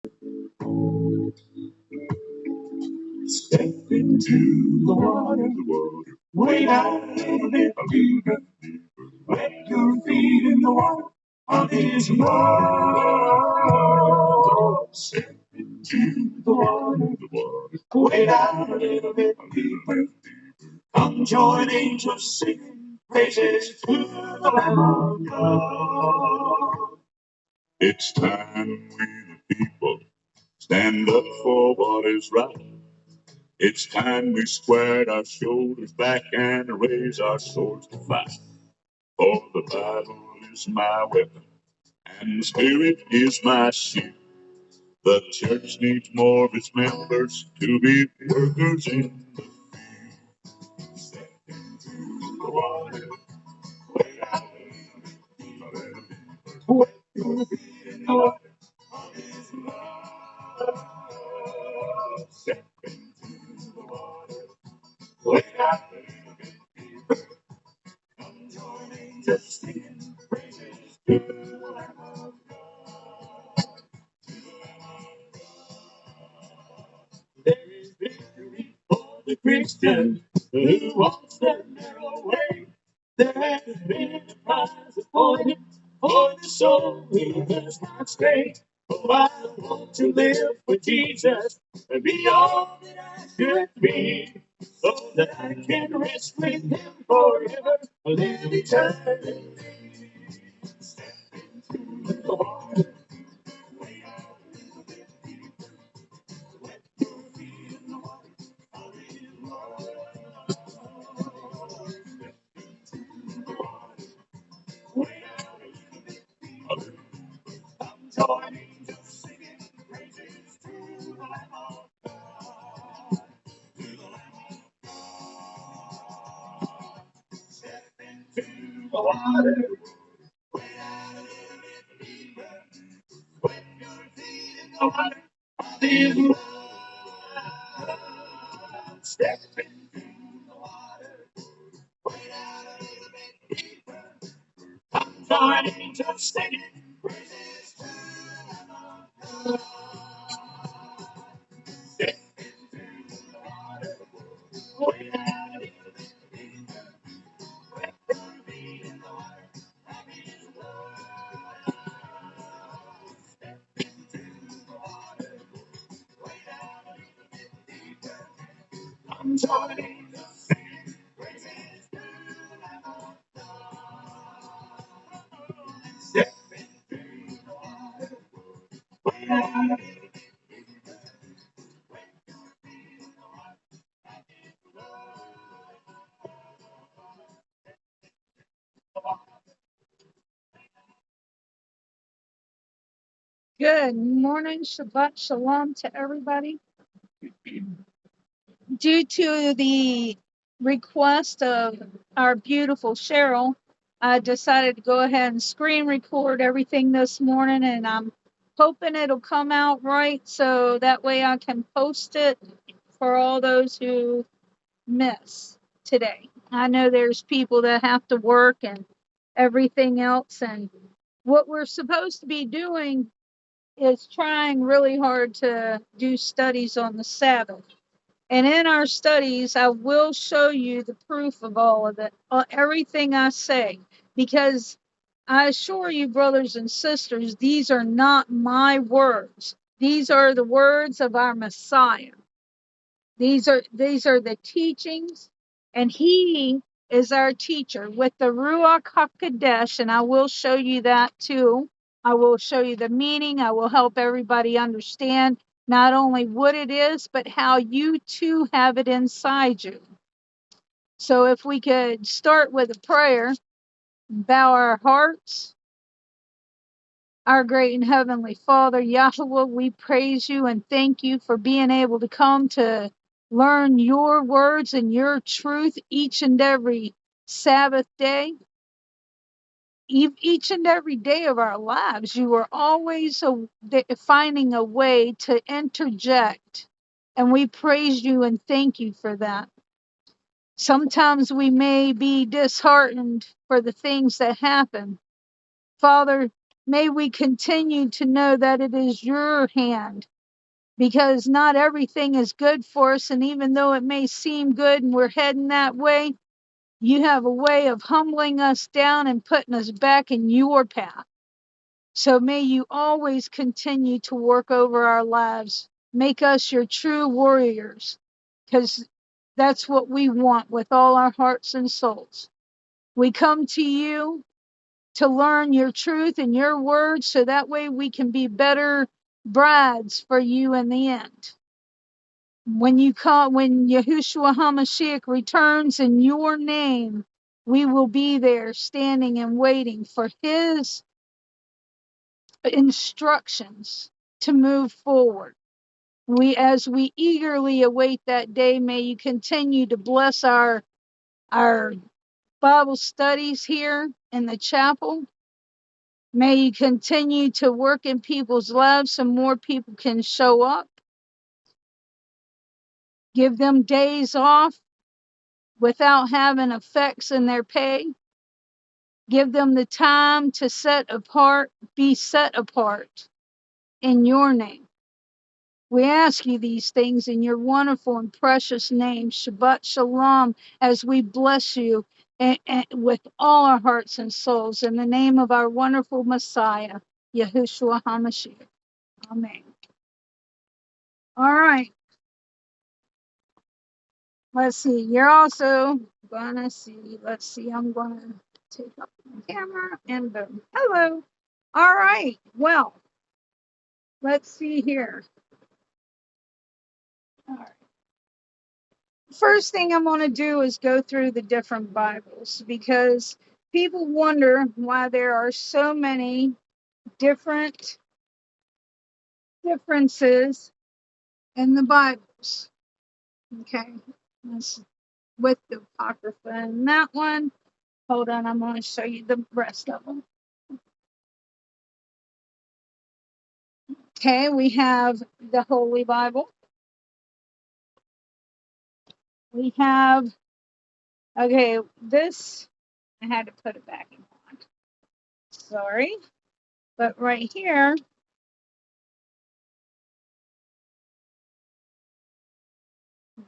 Step into the water, wade out a little bit deeper. Wet your feet in the water of His love. Step into the water, wade out a little bit deeper. Come join angels singing praises to the Lamb of God. It's time we the people stand up for what is right. It's time we squared our shoulders back and raise our swords to fight. For the Bible is my weapon and the Spirit is my shield. The church needs more of its members to be workers in the step into the water. Wade out wet your feet in the water of His love. Step into the water. Wade out come join angels singing praises to the Lamb of God. There is victory for the Christian who walks the narrow way. There has been a prize appointed for the soul who does not stray. Oh, I want to live for Jesus and be all that I should be, so that I can rest with Him forever, live eternity. Step into the water. Join angels singing praises to the Lamb of God. To the Lamb of God. Step into the water. Wade out a little bit deeper. Wet your feet in the water of His love. Step into the water. Wade out a little bit deeper. Come join angels singing praises to the Lamb of God. Step into the water. Wade out a little bit deeper. Wet your feet in the water of His love. Step into the water. Wade out a little bit deeper. I'm joining the singing praises to the Lamb of God. Step into the water. Wade out a little bit deeper. Wet your feet in the water of His love. Good morning, Shabbat Shalom to everybody. Due to the request of our beautiful Cheryl, I decided to go ahead and screen record everything this morning, and I'm hoping it'll come out right so that way I can post it for all those who miss today. I know there's people that have to work and everything else, and what we're supposed to be doing is trying really hard to do studies on the Sabbath. And in our studies, I will show you the proof of all of it, everything I say, because I assure you, brothers and sisters, these are not my words. These are the words of our Messiah. These are the teachings, and He is our teacher with the Ruach HaKodesh, and I will show you that too. I will show you the meaning. I will help everybody understand not only what it is, but how you too have it inside you. So if we could start with a prayer, bow our hearts. Our great and heavenly Father, Yahweh, we praise you and thank you for being able to come to learn your words and your truth each and every Sabbath day. Each and every day of our lives, you are always finding a way to interject. And we praise you and thank you for that. Sometimes we may be disheartened for the things that happen. Father, may we continue to know that it is your hand, because not everything is good for us. And even though it may seem good and we're heading that way, you have a way of humbling us down and putting us back in your path. So may you always continue to work over our lives. Make us your true warriors, because that's what we want with all our hearts and souls. We come to you to learn your truth and your words, so that way we can be better brides for you in the end. When Yahushua HaMashiach returns in your name, we will be there standing and waiting for his instructions to move forward. As we eagerly await that day, may you continue to bless our Bible studies here in the chapel. May you continue to work in people's lives so more people can show up. Give them days off without having effects in their pay. Give them the time to be set apart in your name. We ask you these things in your wonderful and precious name, Shabbat Shalom, as we bless you and with all our hearts and souls, in the name of our wonderful Messiah, Yahushua HaMashiach. Amen. All right. Let's see. You're also gonna see. Let's see. I'm gonna take up my camera and boom. Hello. All right. Well, let's see here. All right. First thing I'm going to do is go through the different Bibles, because people wonder why there are so many differences in the Bibles. Okay, with the Apocrypha and that one. Hold on, I'm going to show you the rest of them. Okay, we have the Holy Bible. We have, okay, this, I had to put it back in on. Sorry. But right here,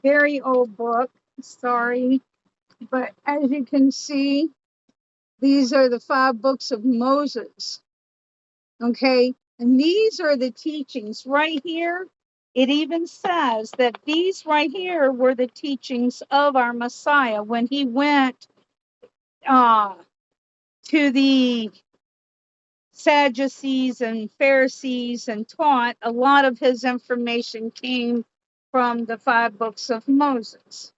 very old book. Sorry. But as you can see, these are the 5 books of Moses. Okay. And these are the teachings right here. It even says that these right here were the teachings of our Messiah when he went to the Sadducees and Pharisees and taught. A lot of his information came from the 5 books of Moses.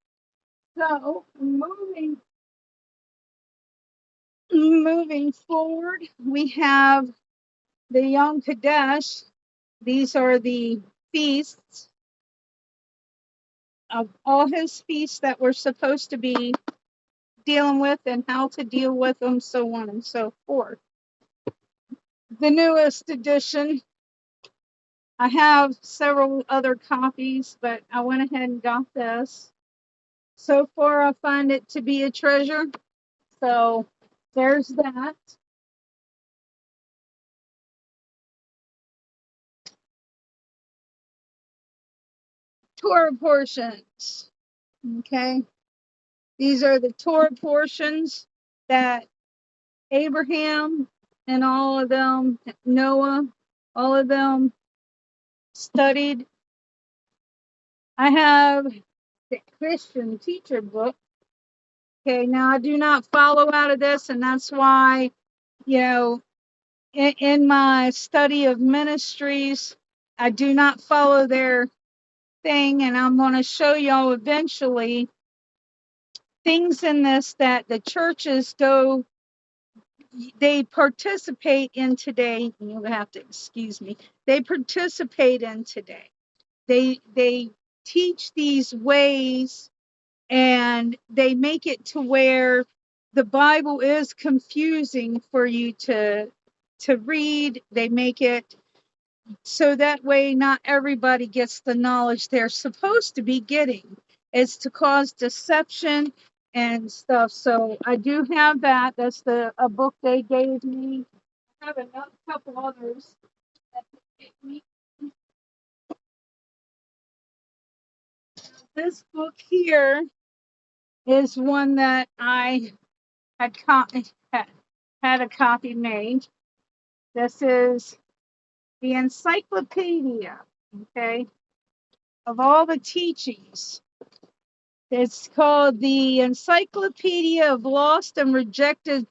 So moving forward, we have the Yom Kadesh. These are the feasts of all his feasts that we're supposed to be dealing with and how to deal with them, so on and so forth. The newest edition, I have several other copies, but I went ahead and got this. So far, I find it to be a treasure. So there's that. Torah portions. Okay. These are the Torah portions that Abraham and all of them, Noah, all of them studied. I have the Christian teacher book. Okay, now I do not follow out of this, and that's why, in my study of ministries, I do not follow their thing, and I'm going to show y'all eventually things in this that the churches they participate in today. You'll have to excuse me. They participate in today. They teach these ways, and they make it to where the Bible is confusing for you to read. They make it so that way not everybody gets the knowledge they're supposed to be getting. It's to cause deception and stuff. So I do have that. That's a book they gave me. have a couple others that fit me. This book here is one that I had had a copy made. This is the encyclopedia, okay, of all the teachings. It's called the Encyclopedia of Lost and Rejected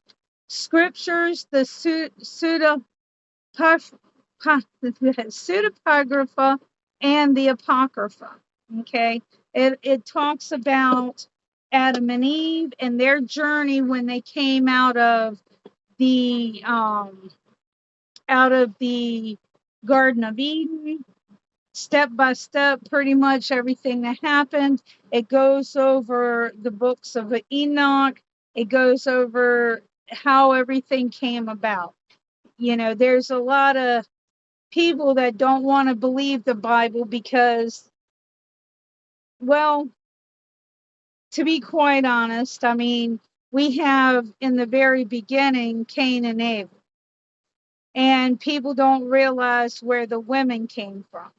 Scriptures, the Pseudepigrapha and the Apocrypha. Okay, it talks about Adam and Eve and their journey when they came the out of the Garden of Eden, step by step, pretty much everything that happened. It goes over the books of Enoch. It goes over how everything came about. You know, there's a lot of people that don't want to believe the Bible because, well, to be quite honest, I mean, we have in the very beginning Cain and Abel, and people don't realize where the women came from.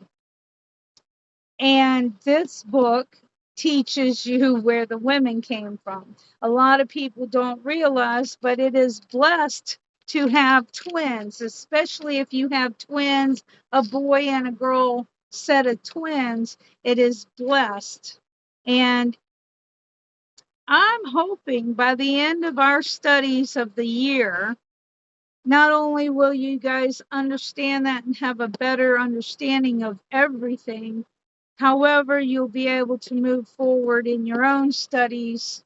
And this book teaches you where the women came from. A lot of people don't realize, but it is blessed to have twins, especially if you have twins, a boy and a girl set of twins. It is blessed. And I'm hoping by the end of our studies of the year, not only will you guys understand that and have a better understanding of everything, however, you'll be able to move forward in your own studies,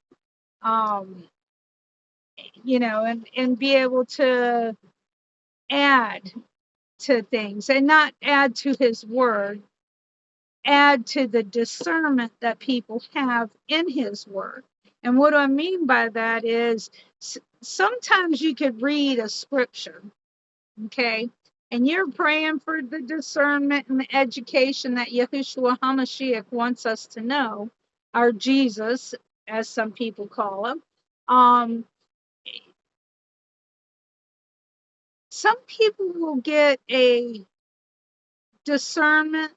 you know, and be able to add to things and not add to his word, add to the discernment that people have in his word. And what I mean by that is sometimes you could read a scripture, okay, and you're praying for the discernment and the education that Yahushua HaMashiach wants us to know, our Jesus, as some people call him. Some people will get a discernment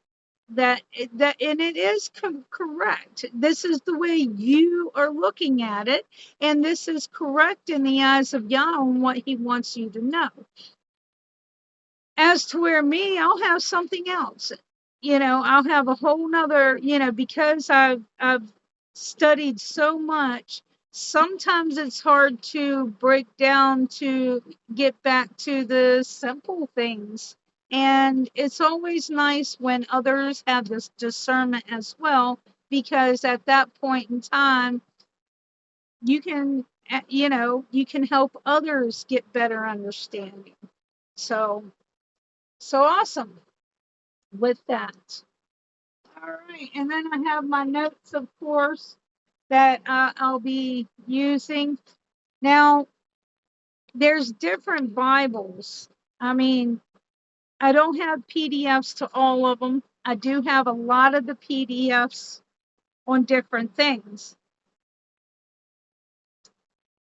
that and it is correct. This is the way you are looking at it, and this is correct in the eyes of Yah and what he wants you to know. As to where me, I'll have something else. You know, I'll have a whole nother, you know, because I've studied so much, sometimes it's hard to break down to get back to the simple things. And it's always nice when others have this discernment as well, because at that point in time, you can, you know, you can help others get better understanding. So awesome with that. All right, and then I have my notes, of course, that I'll be using. Now, there's different Bibles. I mean, I don't have PDFs to all of them. I do have a lot of the PDFs on different things.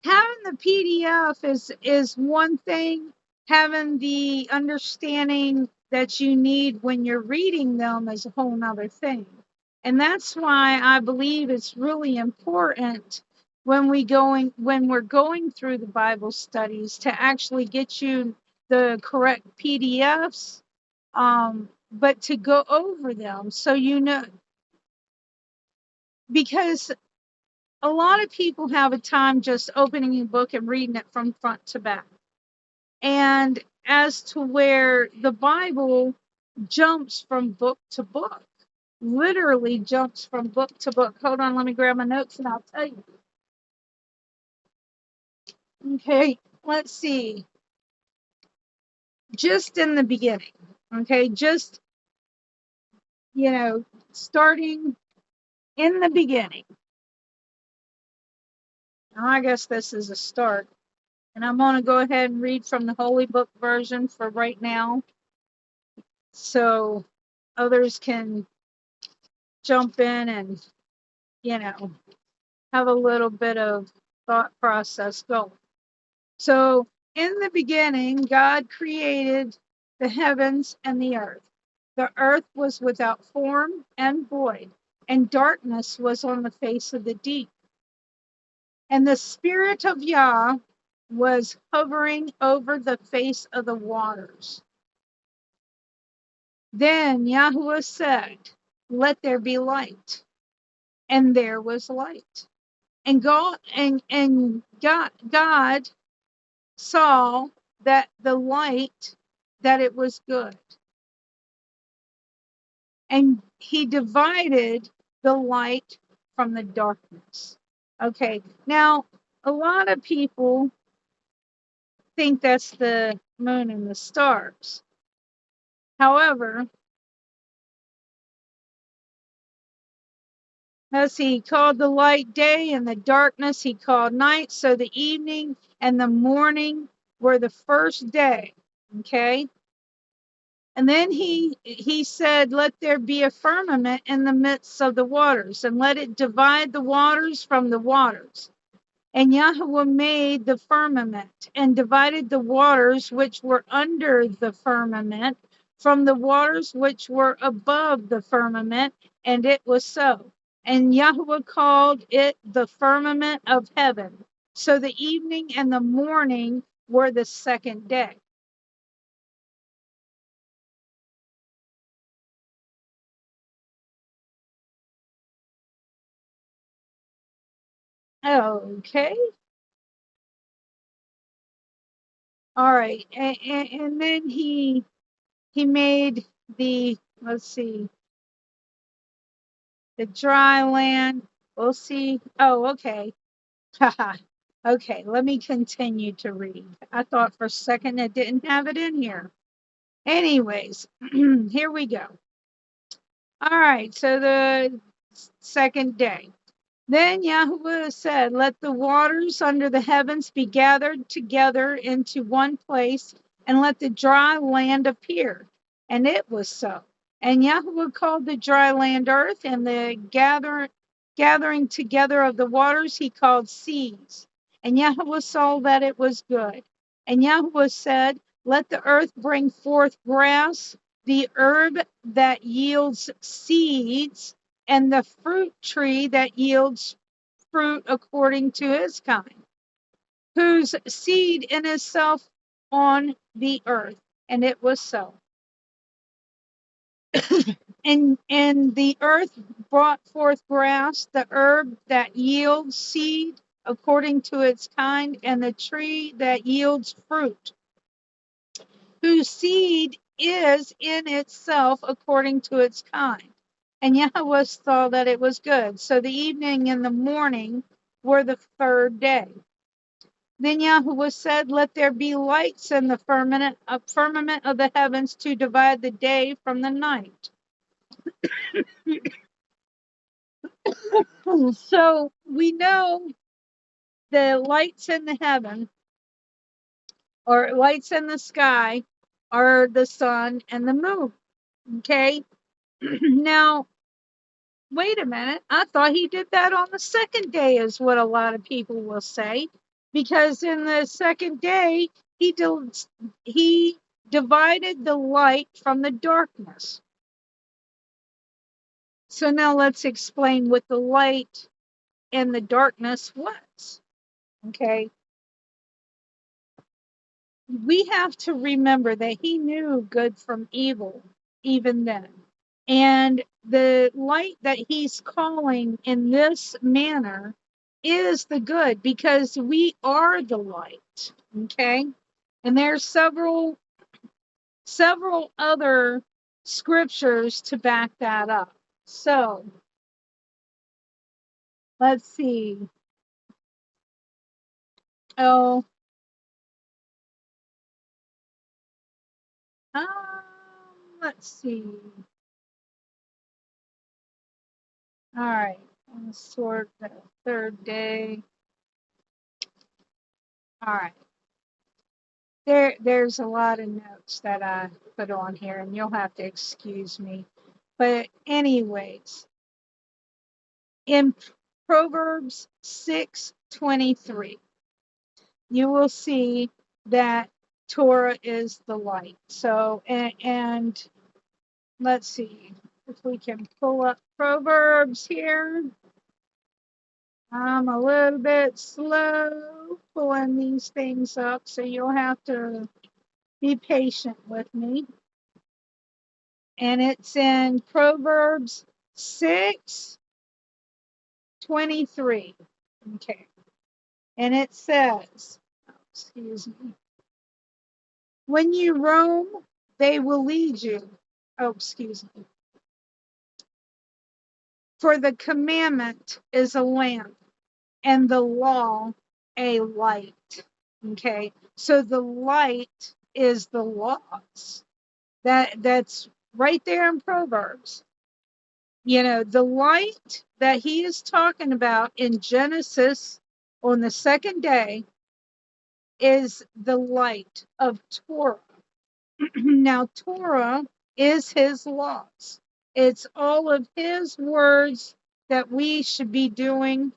Having the PDF is one thing. Having the understanding that you need when you're reading them is a whole nother thing. And that's why I believe it's really important when we're going through the Bible studies to actually get you the correct PDFs, but to go over them so you know, because a lot of people have a time just opening a book and reading it from front to back. And as to where the Bible jumps from book to book, literally jumps from book to book. Hold on, let me grab my notes and I'll tell you. Okay, let's see. Just in the beginning, okay, just, you know, starting in the beginning. Now, I guess this is a start. And I'm going to go ahead and read from the Holy Book version for right now, so others can jump in and, you know, have a little bit of thought process going. So In the beginning, God created the heavens and the earth. The earth was without form and void, and darkness was on the face of the deep. And the Spirit of Yah was hovering over the face of the waters. Then Yahweh said, "Let there be light." And there was light. And God saw that the light, that it was good. And he divided the light from the darkness. Okay, now a lot of people think that's the moon and the stars. However, as he called the light day and the darkness he called night, so the evening and the morning were the first day. Okay. And then he said, "Let there be a firmament in the midst of the waters, and let it divide the waters from the waters." And Yahweh made the firmament and divided the waters which were under the firmament from the waters which were above the firmament, and it was so. And Yahweh called it the firmament of heaven. So the evening and the morning were the second day. Okay. All right. And then he made the, let's see, the dry land. We'll see. Oh, okay. Haha. Okay, let me continue to read. I thought for a second it didn't have it in here. Anyways, here we go. All right, so the second day. Then Yahweh said, "Let the waters under the heavens be gathered together into one place, and let the dry land appear." And it was so. And Yahweh called the dry land earth, and the gathering together of the waters he called seas. And Yahweh saw that it was good. And Yahweh said, "Let the earth bring forth grass, the herb that yields seeds, and the fruit tree that yields fruit according to his kind, whose seed in itself on the earth." And it was so. And the earth brought forth grass, the herb that yields seed according to its kind, and the tree that yields fruit, whose seed is in itself according to its kind. And Yahweh saw that it was good. So the evening and the morning were the third day. Then Yahweh said, "Let there be lights in the firmament of the heavens to divide the day from the night." So we know the lights in the heaven, or lights in the sky, are the sun and the moon. Okay. Now, wait a minute. I thought he did that on the second day, is what a lot of people will say. Because in the second day, he divided the light from the darkness. So now let's explain what the light and the darkness was. Okay. We have to remember that he knew good from evil even then. And the light that he's calling in this manner is the good, because we are the light. Okay. And there's several other scriptures to back that up. So let's see. Oh, um, let's see. All right. Let's sort the third day. All right. There's a lot of notes that I put on here, and you'll have to excuse me. But anyways, in Proverbs 6:23, you will see that Torah is the light. So, and let's see if we can pull up Proverbs here. I'm a little bit slow pulling these things up, so you'll have to be patient with me. And it's in Proverbs 6:23. Okay. And it says, excuse me, when you roam, they will lead you. Oh, excuse me. For the commandment is a lamp and the law a light. Okay. So the light is the laws. That's right there in Proverbs. You know, the light that he is talking about in Genesis on the second day is the light of Torah. Now, Torah is his laws. It's all of his words that we should be doing,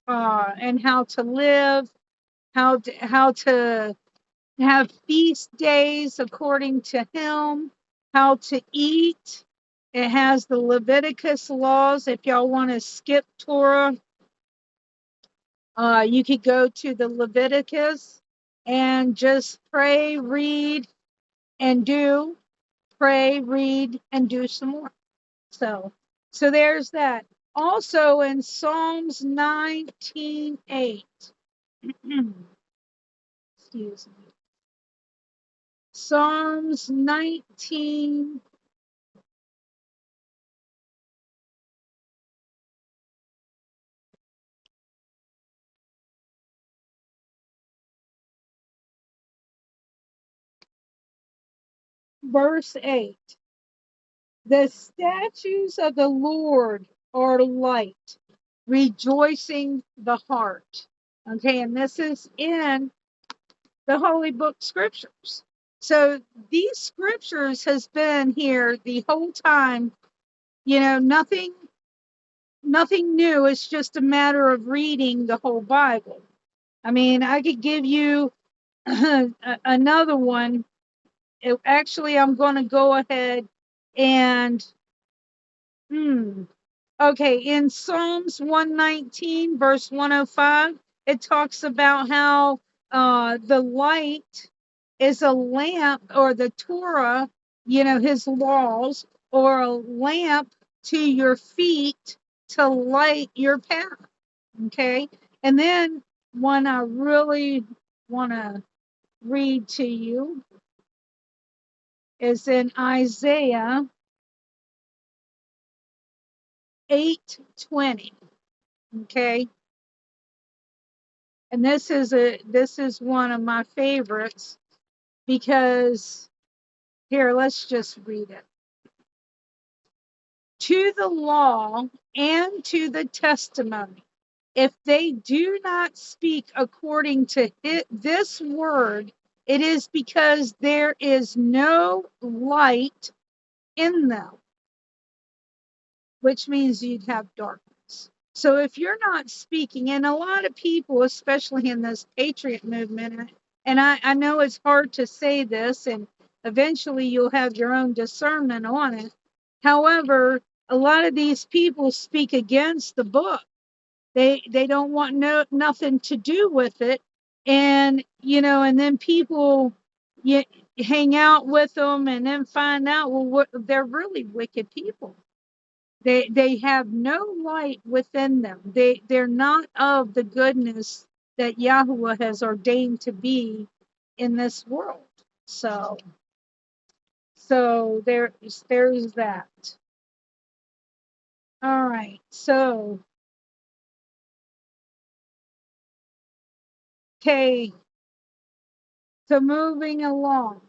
and how to live, how to have feast days according to him, how to eat. It has the Leviticus laws. If y'all want to skip Torah, you could go to the Leviticus and just pray, read, and do. Pray, read, and do some more. So there's that. Also in Psalms 19:8. Excuse me. Psalms 19. Verse 8. The statutes of the Lord are light, rejoicing the heart. Okay, and this is in the Holy Book Scriptures. So these scriptures has been here the whole time. You know, nothing new. It's just a matter of reading the whole Bible. I mean, I could give you another one. Actually, I'm going to go ahead and okay, in Psalms 119, verse 105, it talks about how the light is a lamp, or the Torah, you know, his laws, or a lamp to your feet to light your path. Okay. And then one I really want to read to you is in Isaiah 8:20. Okay. And this is one of my favorites, because here, let's just read it. To the law and to the testimony, if they do not speak according to this word, it is because there is no light in them, which means you'd have darkness. So if you're not speaking, and a lot of people, especially in this patriot movement, and I know it's hard to say this, and eventually you'll have your own discernment on it. However, a lot of these people speak against the book. They don't want nothing to do with it, and you know, and then people you hang out with them, and then find out, well, they're really wicked people. They have no light within them. They're not of the goodness that Yahuwah has ordained to be in this world. So there's that. All right. So okay. So moving along.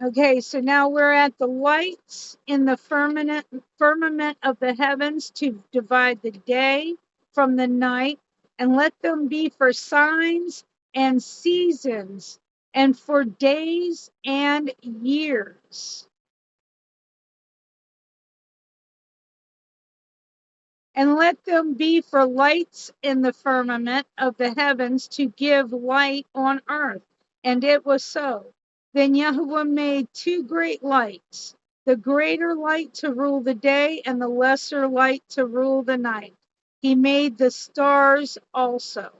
Okay, so now we're at the lights in the firmament of the heavens to divide the day from the night, and let them be for signs and seasons, and for days and years. And let them be for lights in the firmament of the heavens to give light on earth. And it was so. Then Yahweh made two great lights, the greater light to rule the day, and the lesser light to rule the night. He made the stars also.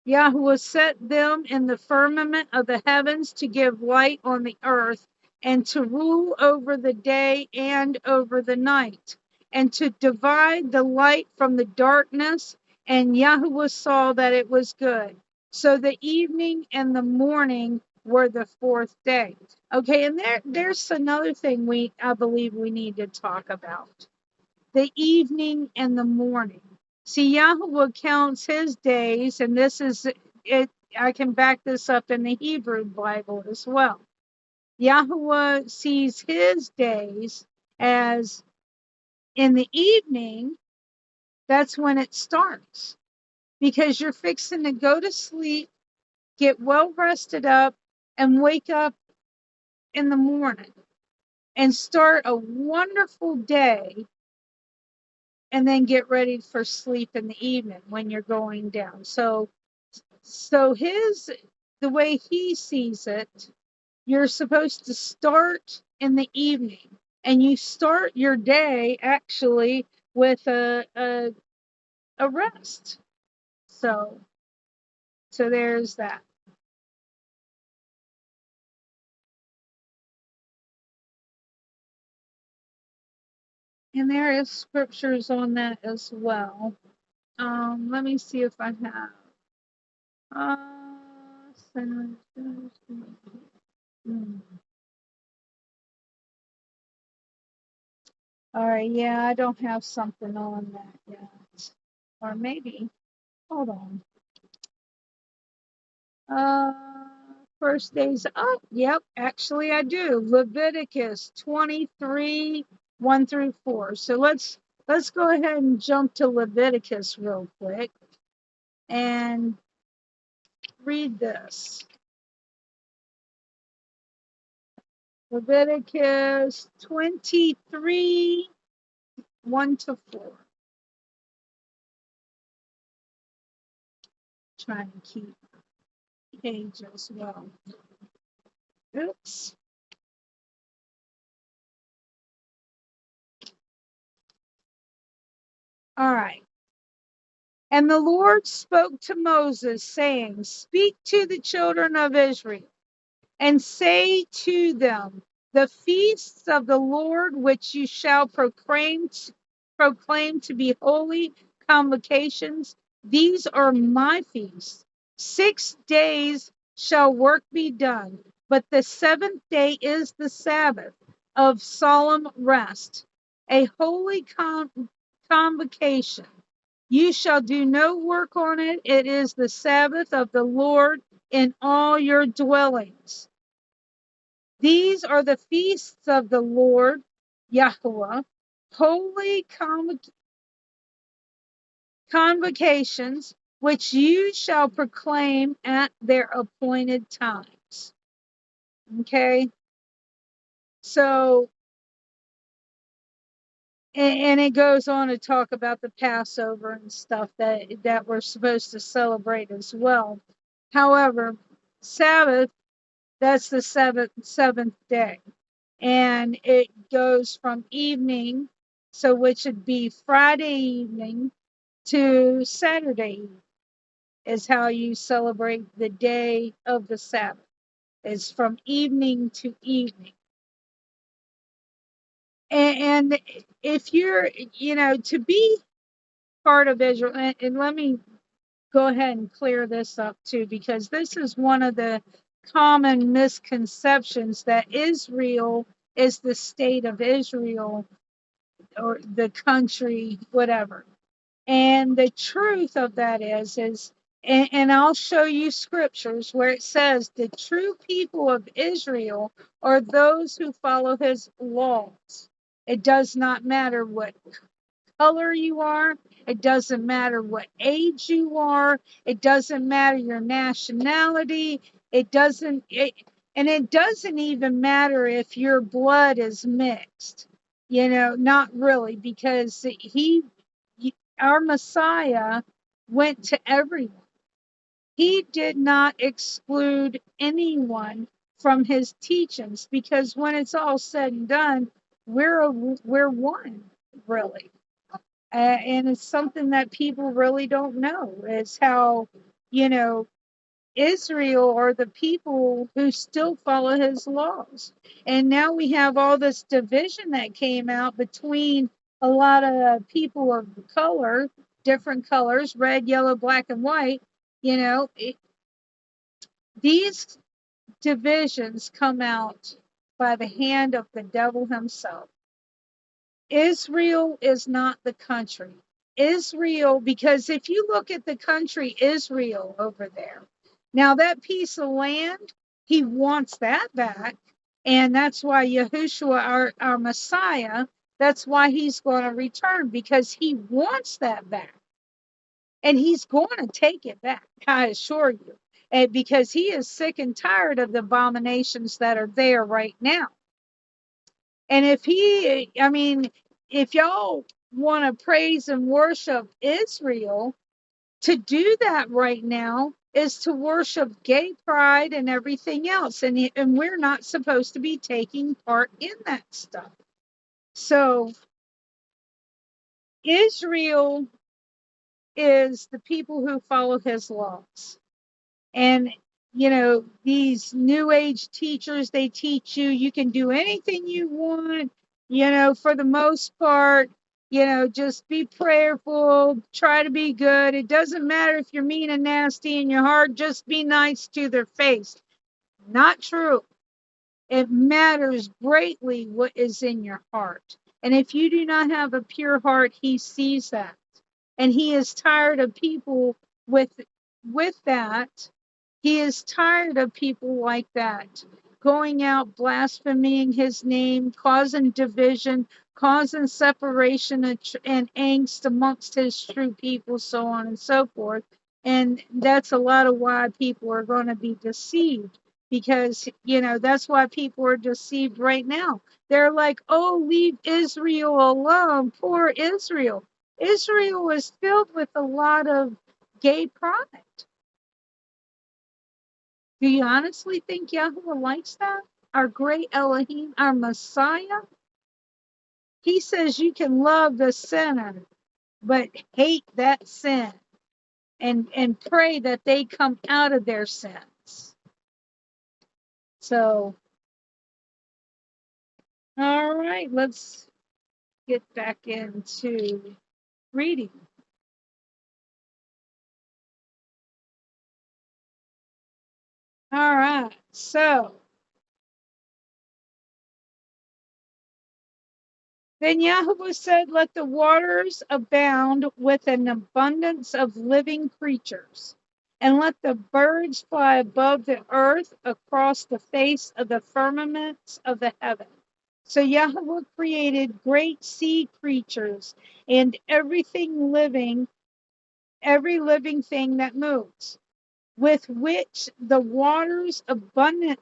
Yahweh set them in the firmament of the heavens to give light on the earth, and to rule over the day and over the night, and to divide the light from the darkness. And Yahweh saw that it was good. So the evening and the morning were the fourth day. Okay, and there's another thing I believe we need to talk about. The evening and the morning. See, Yahweh counts his days, and this is it. I can back this up in the Hebrew Bible as well. Yahweh sees his days as in the evening, that's when it starts, because you're fixing to go to sleep, get well rested up, and wake up in the morning and start a wonderful day, and then get ready for sleep in the evening when you're going down. So the way he sees it, you're supposed to start in the evening, and you start your day actually with a rest. So there's that. And there is scriptures on that as well. Let me see if I have. Hmm. All right, yeah, I don't have something on that yet. Or maybe, hold on. Uh, First days up. Yep, actually I do. Leviticus 23, 1 through 4. So let's go ahead and jump to Leviticus real quick and read this. Leviticus 23, 1 to 4. Trying to keep page as well. Oops. All right. And the Lord spoke to Moses, saying, speak to the children of Israel and say to them, the feasts of the Lord which you shall proclaim to be holy convocations, these are my feasts. 6 days shall work be done, but the seventh day is the Sabbath of solemn rest, a holy convocation. You shall do no work on it. It is the Sabbath of the Lord in all your dwellings. These are the feasts of the Lord Yahweh, holy convocations, which you shall proclaim at their appointed times. Okay, so, and it goes on to talk about the Passover and stuff that we're supposed to celebrate as well. However, Sabbath, that's the seventh day. And it goes from evening, so which would be Friday evening to Saturday evening, is how you celebrate the day of the Sabbath. It's from evening to evening. And if you're, to be part of Israel, and let me go ahead and clear this up too, because this is one of the common misconceptions, that Israel is the state of Israel or the country, whatever. And the truth of that is, and I'll show you scriptures where it says the true people of Israel are those who follow his laws. It does not matter what color you are. It doesn't matter what age you are. It doesn't matter your nationality. And it doesn't even matter if your blood is mixed. Not really, because our Messiah went to everyone. He did not exclude anyone from his teachings, because when it's all said and done, we're one, really. And it's something that people really don't know, is how, you know, Israel are the people who still follow his laws. And now we have all this division that came out between a lot of people of color, different colors, red, yellow, black, and white. You know, these divisions come out by the hand of the devil himself. Israel is not the country. Israel, because if you look at the country Israel over there, now that piece of land, he wants that back. And that's why Yahushua, our Messiah, that's why he's going to return, because he wants that back. And he's going to take it back, I assure you. And because he is sick and tired of the abominations that are there right now. And if y'all want to praise and worship Israel, to do that right now is to worship gay pride and everything else. And we're not supposed to be taking part in that stuff. So Israel is the people who follow his laws. And, these new age teachers, they teach you can do anything you want, for the most part, just be prayerful, try to be good. It doesn't matter if you're mean and nasty in your heart, just be nice to their face. Not true. It matters greatly what is in your heart. And if you do not have a pure heart, he sees that. And he is tired of people with that. He is tired of people like that, going out, blaspheming his name, causing division, causing separation and angst amongst his true people, so on and so forth. And that's a lot of why people are going to be deceived, because, that's why people are deceived right now. They're like, oh, leave Israel alone, poor Israel. Israel is filled with a lot of gay pride. Do you honestly think Yahweh likes that? Our great Elohim, our Messiah? He says you can love the sinner, but hate that sin and pray that they come out of their sins. So, all right, let's get back into reading. All right, so then Yahweh said, let the waters abound with an abundance of living creatures, and let the birds fly above the earth across the face of the firmaments of the heaven. So Yahweh created great sea creatures and every living thing that moves, with which the waters abounded,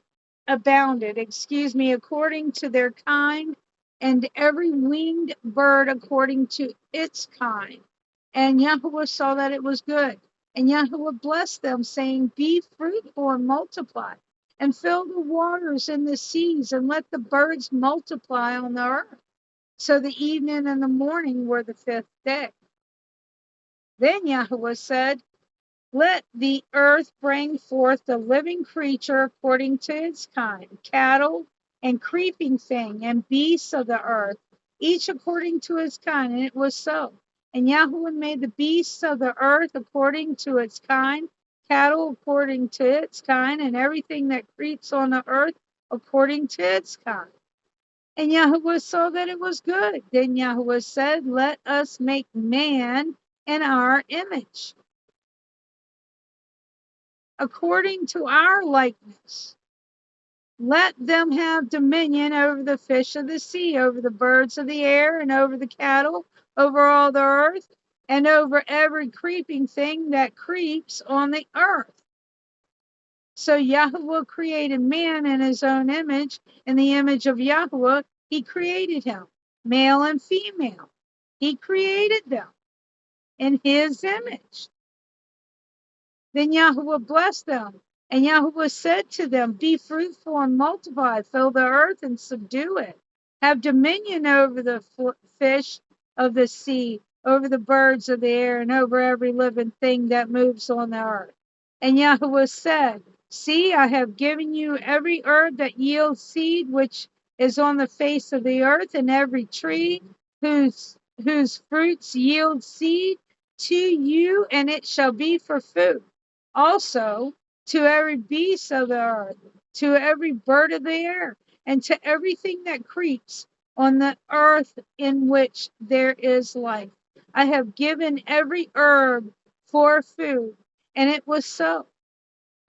according to their kind, and every winged bird according to its kind. And Yahweh saw that it was good. And Yahweh blessed them, saying, be fruitful and multiply, and fill the waters in the seas, and let the birds multiply on the earth. So the evening and the morning were the fifth day. Then Yahweh said, let the earth bring forth the living creature according to its kind, cattle and creeping thing and beasts of the earth, each according to its kind. And it was so. And Yahweh made the beasts of the earth according to its kind, cattle according to its kind, and everything that creeps on the earth according to its kind. And Yahweh saw that it was good. Then Yahweh said, let us make man in our image, according to our likeness. Let them have dominion over the fish of the sea, over the birds of the air, and over the cattle, over all the earth, and over every creeping thing that creeps on the earth. So Yahweh created man in his own image. In the image of Yahweh, he created him, male and female. He created them. in his image. Then Yahweh blessed them. And Yahweh said to them, be fruitful and multiply, fill the earth and subdue it. Have dominion over the fish of the sea, over the birds of the air, and over every living thing that moves on the earth. And Yahweh said, see, I have given you every herb that yields seed, which is on the face of the earth, and every tree whose fruits yield seed to you, and it shall be for food. Also, to every beast of the earth, to every bird of the air, and to everything that creeps on the earth in which there is life. I have given every herb for food, and it was so.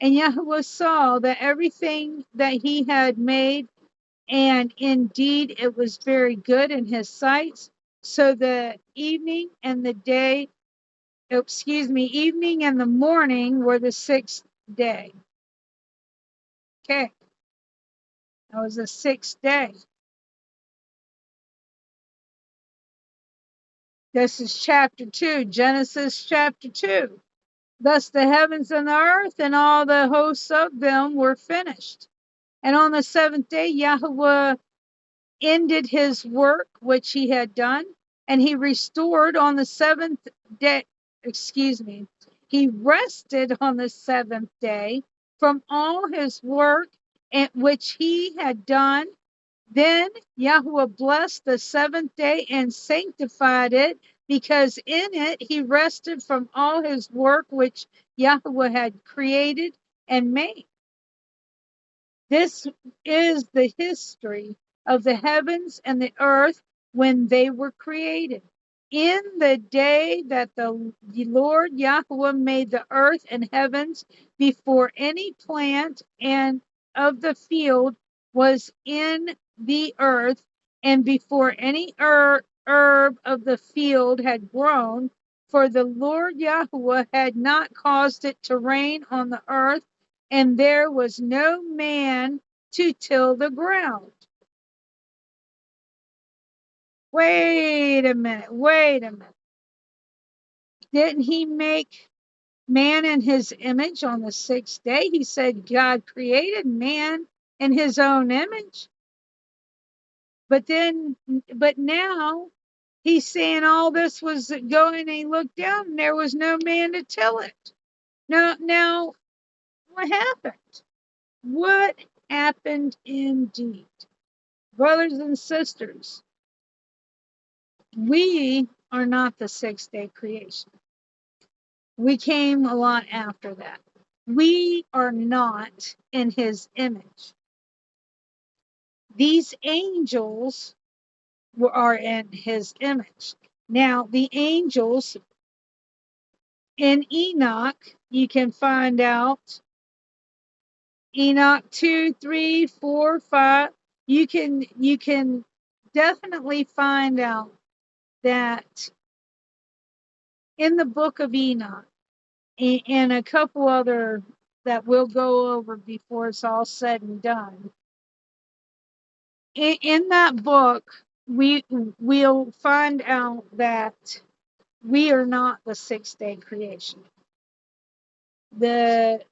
And Yahweh saw that everything that he had made, and indeed it was very good in his sight. So the evening and the day, evening and the morning were the sixth day. Okay, that was the sixth day. This is chapter 2, Genesis chapter 2. Thus the heavens and the earth and all the hosts of them were finished. And on the seventh day, Yahweh ended his work which he had done, and he restored on the seventh day, he rested on the seventh day from all his work which he had done. Then Yahweh blessed the seventh day and sanctified it, because in it he rested from all his work which Yahweh had created and made. This is the history of the heavens and the earth when they were created. In the day that the Lord Yahweh made the earth and heavens, before any plant and of the field was in the earth, and before any herb of the field had grown, for the Lord Yahweh had not caused it to rain on the earth, and there was no man to till the ground. Wait a minute. Didn't he make man in his image on the sixth day? He said God created man in his own image. But now he's saying all this was going, and he looked down and there was no man to till it. Now, what happened? What happened indeed? Brothers and sisters, we are not the sixth day creation. We came a lot after that. We are not in his image. These angels are in his image. Now, the angels in Enoch, you can find out Enoch 2, 3, 4, 5. You can definitely find out that in the book of Enoch, and a couple other that we'll go over before it's all said and done. In that book, we'll find out that we are not the sixth day creation. The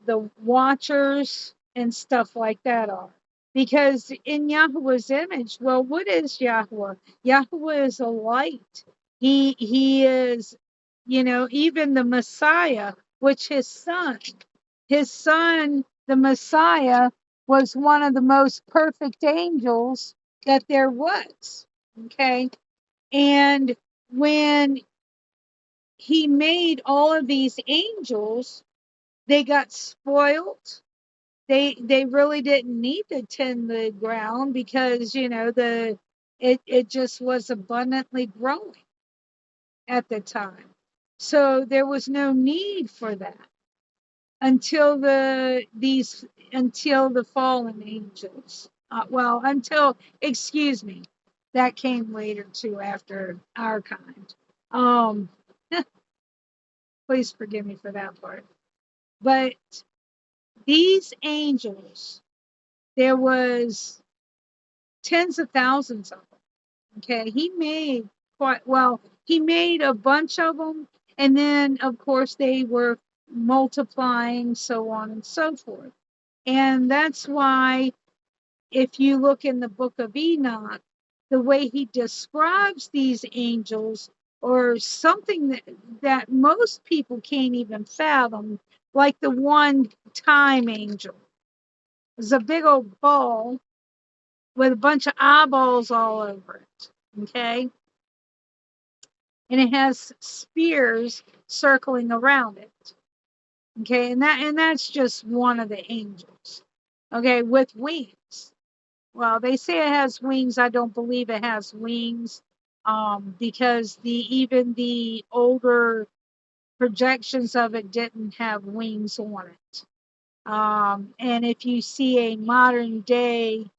watchers and stuff like that are. Because in Yahweh's image, well, what is Yahweh? Yahweh is a light. He is, even the Messiah, which his son, the Messiah, was one of the most perfect angels that there was. Okay. And when he made all of these angels, they got spoiled. They really didn't need to tend the ground because it just was abundantly growing at the time. So there was no need for that until the fallen angels. That came later too, after our kind. Please forgive me for that part. But these angels, there was tens of thousands of them. Okay, he made a bunch of them, And then, of course, they were multiplying, so on and so forth. And that's why, if you look in the book of Enoch, the way he describes these angels, or something that most people can't even fathom, like the one time angel, is a big old ball with a bunch of eyeballs all over it. Okay. And it has spears circling around it. Okay. And that's just one of the angels. Okay. With wings. Well, they say it has wings. I don't believe it has wings, because even the older projections of it didn't have wings on it. And if you see a modern day,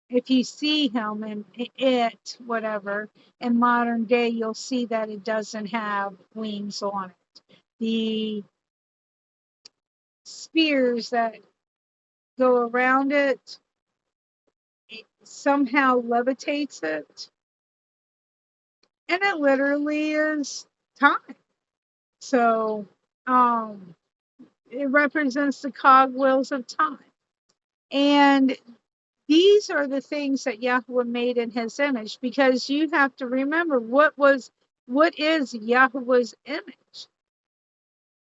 if you see him and it, whatever, in modern day, you'll see that it doesn't have wings on it. The spears that go around it somehow levitates it, and it literally is time. So it represents the cogwheels of time. And these are the things that Yahweh made in his image, because you have to remember what is Yahweh's image?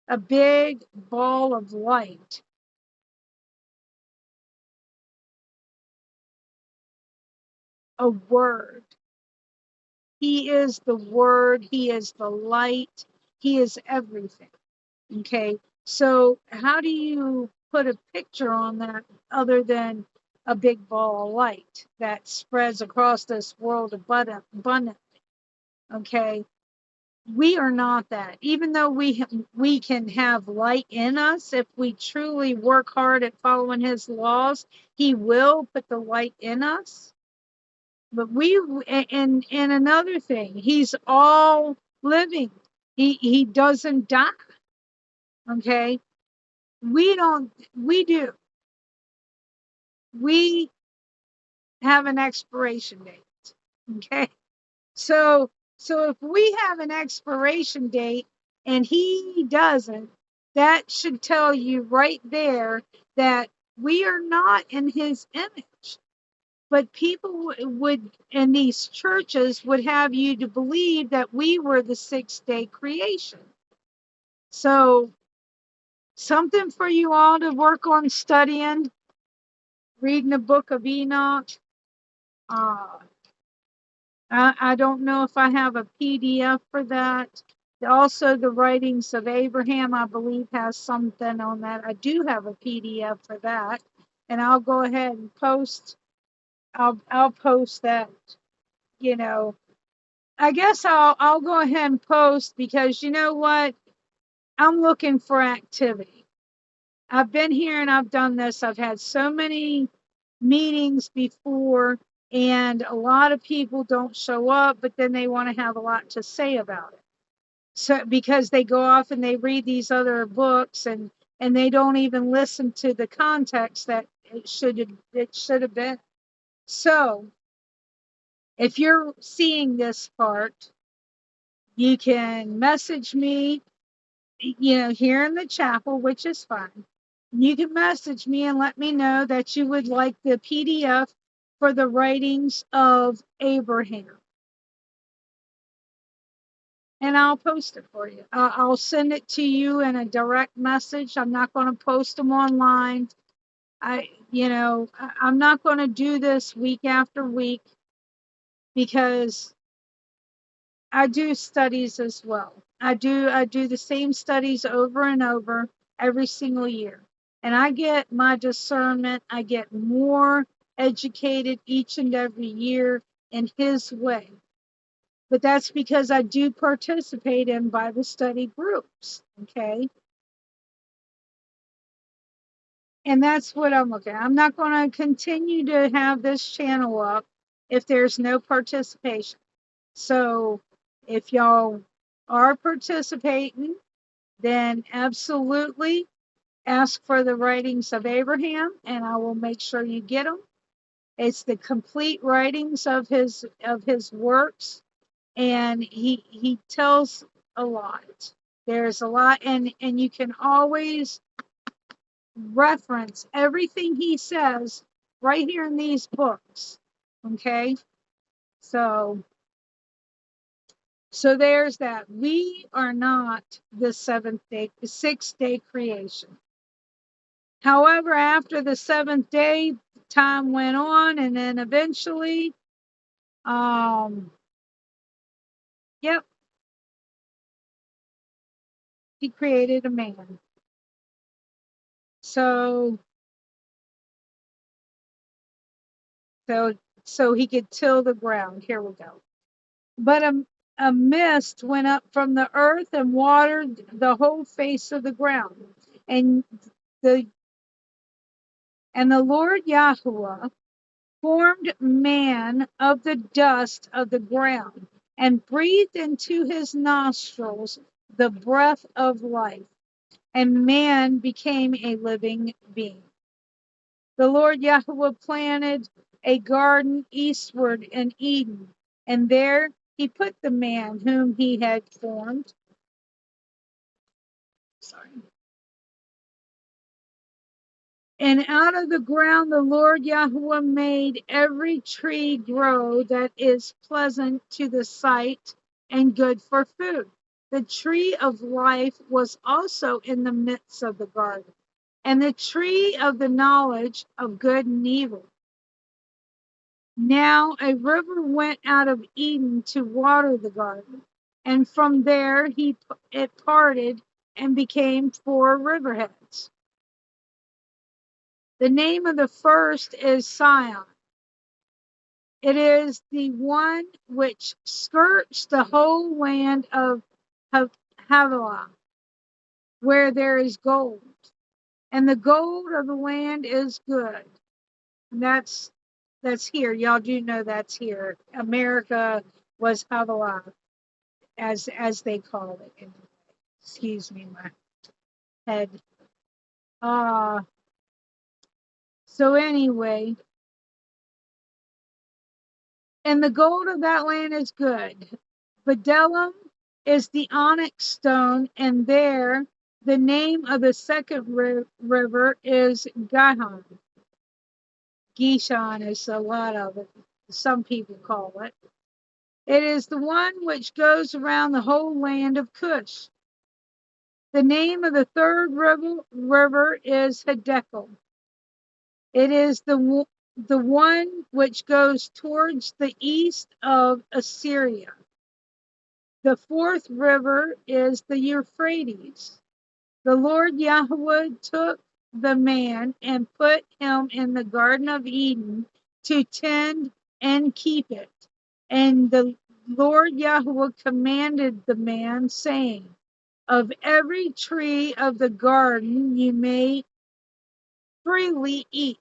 A big ball of light. A word. He is the word, he is the light, he is everything. Okay, so how do you put a picture on that other than a big ball of light that spreads across this world abundantly? Okay, we are not that. Even though we can have light in us, if we truly work hard at following his laws, he will put the light in us. But and another thing, he's all living. He doesn't die. Okay, we don't. We do. We have an expiration date. Okay, so if we have an expiration date and he doesn't, that should tell you right there that we are not in his image. But people would, in these churches, would have you to believe that we were the 6-day creation. So something for you all to work on studying, reading the book of Enoch. Uh, I don't know if I have a PDF for that. Also, the writings of Abraham, I believe, has something on that. I do have a PDF for that, and I'll go ahead and post. I'll post that. You know, I guess I'll go ahead and post, because you know what? I'm looking for activity. I've been here and I've done this. I've had so many meetings before, and a lot of people don't show up, but then they want to have a lot to say about it. So because they go off and they read these other books, and they don't even listen to the context that it should have been. So if you're seeing this part, you can message me, here in the chapel, which is fine. You can message me and let me know that you would like the PDF for the writings of Abraham. And I'll post it for you. I'll send it to you in a direct message. I'm not going to post them online. I'm not going to do this week after week, because I do studies as well. I do the same studies over and over every single year. And I get my discernment, I get more educated each and every year in his way. But that's because I do participate in Bible study groups, okay? And that's what I'm looking at. I'm not going to continue to have this channel up if there's no participation. So if y'all are participating, then absolutely ask for the writings of Abraham, and I will make sure you get them. It's the complete writings of his works. and he tells a lot. There's a lot, and you can always reference everything he says right here in these books. Okay, so there's that. We are not the seventh day, the 6th day creation. However, after the 7th day, time went on, and then eventually, yep, he created a man. So so he could till the ground. Here we go. But a mist went up from the earth and watered the whole face of the ground. And the Lord Yahweh formed man of the dust of the ground and breathed into his nostrils the breath of life, and man became a living being. The Lord Yahweh planted a garden eastward in Eden, and there he put the man whom he had formed. Sorry. And out of the ground the Lord Yahweh made every tree grow that is pleasant to the sight and good for food. The tree of life was also in the midst of the garden, and the tree of the knowledge of good and evil. Now a river went out of Eden to water the garden, and from there it parted and became 4 riverheads. The name of the first is Sion. It is the one which skirts the whole land of Havilah, where there is gold, and the gold of the land is good. And that's here. Y'all do know that's here. America was Havilah, as they call it. Excuse me, my head. So anyway, and the gold of that land is good. Bdellium is the onyx stone, and there the name of the second river is Gihon. Gishon is a lot of it. Some people call it. It is the one which goes around the whole land of Cush. The name of the third river is Hiddekel. It is the one which goes towards the east of Assyria. The fourth river is the Euphrates. The Lord Yahweh took the man and put him in the Garden of Eden to tend and keep it. And the Lord Yahweh commanded the man, saying, of every tree of the garden you may freely eat,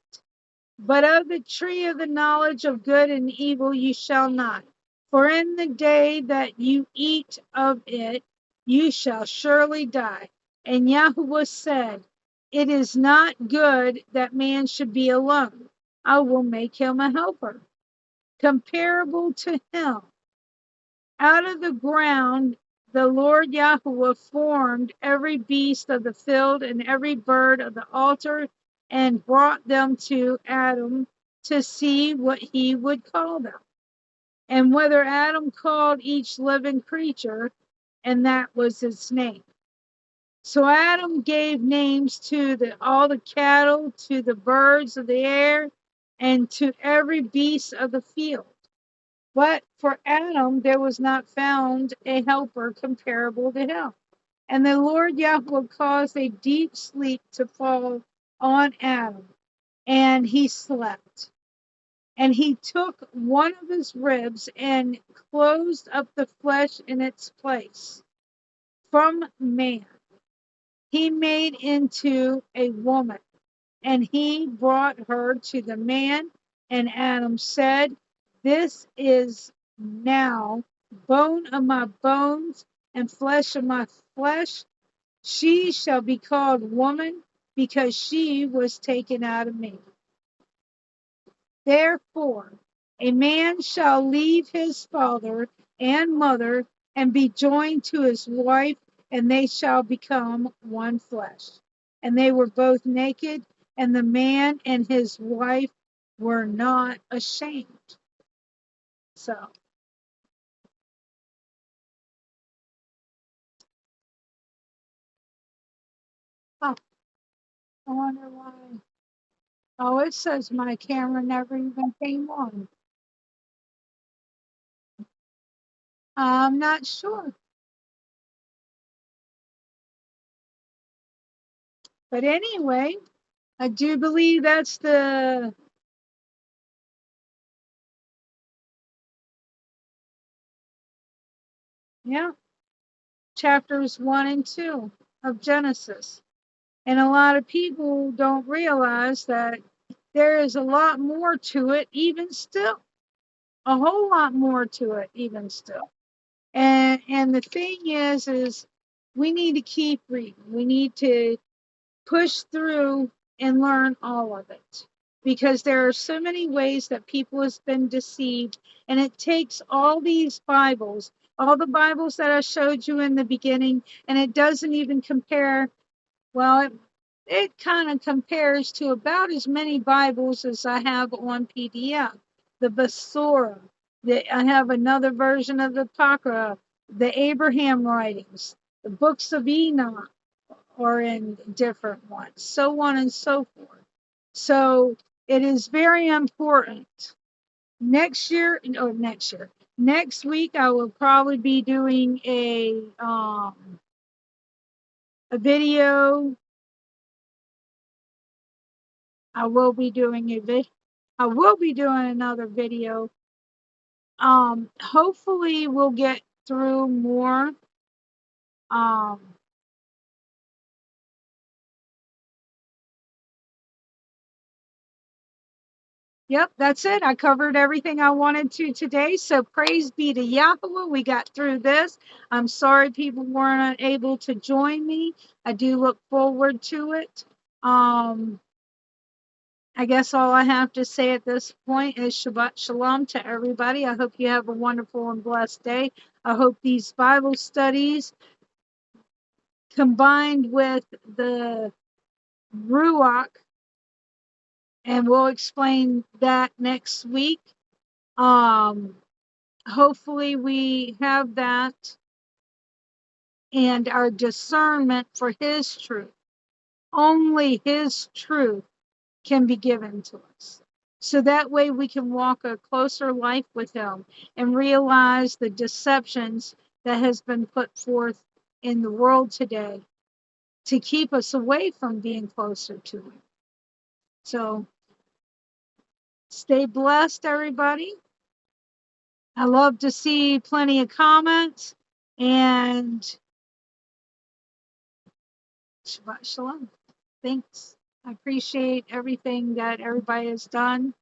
but of the tree of the knowledge of good and evil you shall not. For in the day that you eat of it, you shall surely die. And Yahweh said, it is not good that man should be alone. I will make him a helper, comparable to him. Out of the ground the Lord Yahweh formed every beast of the field and every bird of the altar, and brought them to Adam to see what he would call them, and whether Adam called each living creature, and that was its name. So Adam gave names to all the cattle, to the birds of the air, and to every beast of the field. But for Adam there was not found a helper comparable to him. And the Lord Yahweh caused a deep sleep to fall on Adam, and he slept. And he took one of his ribs and closed up the flesh in its place. From man he made into a woman, and he brought her to the man. And Adam said, this is now bone of my bones and flesh of my flesh. She shall be called woman, because she was taken out of me. Therefore, a man shall leave his father and mother, and be joined to his wife, and they shall become one flesh. And they were both naked, and the man and his wife were not ashamed. So, oh, I wonder why. Oh, it says my camera never even came on. I'm not sure. But anyway, I do believe that's yeah, chapters 1 and 2 of Genesis. And a lot of people don't realize that there is a lot more to it, even still. A whole lot more to it, even still. And the thing is we need to keep reading. We need to push through and learn all of it, because there are so many ways that people has been deceived, and it takes all these Bibles, all the Bibles that I showed you in the beginning, and it doesn't even compare. Well, it kind of compares to about as many Bibles as I have on PDF. The Basora, I have another version of the Apocrypha, the Abraham writings, the books of Enoch are in different ones, so on and so forth. So it is very important. Next week, I will probably be doing a video. I will be doing I will be doing another video. Hopefully we'll get through more. Um, yep, that's it. I covered everything I wanted to today. So praise be to Yahweh. We got through this. I'm sorry people weren't able to join me. I do look forward to it. I guess all I have to say at this point is Shabbat Shalom to everybody. I hope you have a wonderful and blessed day. I hope these Bible studies combined with the Ruach, and we'll explain that next week. Hopefully we have that and our discernment for his truth. Only his truth can be given to us. So that way we can walk a closer life with him and realize the deceptions that has been put forth in the world today to keep us away from being closer to him. So stay blessed, everybody. I love to see plenty of comments, and Shabbat Shalom. Thanks. I appreciate everything that everybody has done.